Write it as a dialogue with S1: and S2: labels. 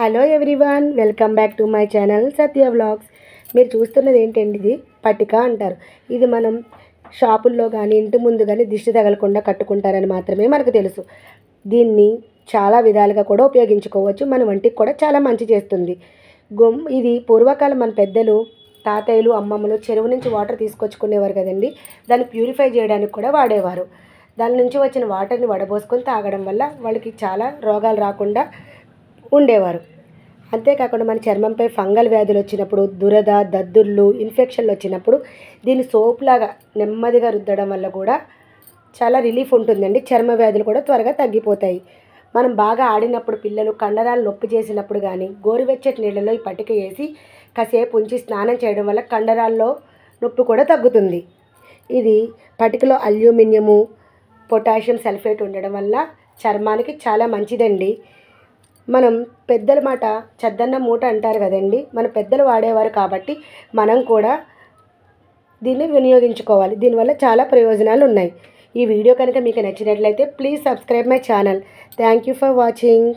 S1: Hello everyone, welcome back to my channel Satya vlogs. మీరు చూస్తున్నది ఏంటండి, ఇది పట్టిక అంటారు. ఇది మనం షాపుల్లో కానీ ఇంటి ముందు కానీ దిష్టి తగలకుండా కట్టుకుంటారని మాత్రమే మనకు తెలుసు. దీన్ని చాలా విధాలుగా కూడా ఉపయోగించుకోవచ్చు. మన వంటికి కూడా చాలా మంచి చేస్తుంది. ఇది పూర్వకాలం మన పెద్దలు, తాతయ్యలు, అమ్మమ్మలు చెరువు నుంచి వాటర్ తీసుకొచ్చుకునేవారు కదండి. దాన్ని ప్యూరిఫై చేయడానికి కూడా వాడేవారు. దాని నుంచి వచ్చిన వాటర్ని వడబోసుకొని తాగడం వల్ల వాళ్ళకి చాలా రోగాలు రాకుండా ఉండేవారు. అంతేకాకుండా మన చర్మంపై ఫంగల్ వ్యాధులు వచ్చినప్పుడు, దురద, దద్దుర్లు, ఇన్ఫెక్షన్లు వచ్చినప్పుడు దీన్ని సోప్లాగా నెమ్మదిగా రుద్దడం వల్ల కూడా చాలా రిలీఫ్ ఉంటుందండి. చర్మ వ్యాధులు కూడా త్వరగా తగ్గిపోతాయి. మనం బాగా ఆడినప్పుడు, పిల్లలు కండరాలు నొప్పి చేసినప్పుడు కానీ గోరువెచ్చటి నీళ్ళలో ఈ పట్టిక వేసి కాసేపు ఉంచి స్నానం చేయడం వల్ల కండరాల్లో నొప్పి కూడా తగ్గుతుంది. ఇది పట్టికలో అల్యూమినియము, పొటాషియం సల్ఫేట్ ఉండడం వల్ల చర్మానికి చాలా మంచిదండి. మనం పెద్దల మాట చద్దన్న మూట అంటారు కదండి. మన పెద్దలు వాడేవారు కాబట్టి మనం కూడా దీన్ని వినియోగించుకోవాలి. దీనివల్ల చాలా ప్రయోజనాలు ఉన్నాయి. ఈ వీడియో కనుక మీకు నచ్చినట్లయితే please subscribe my channel. Thank you for watching.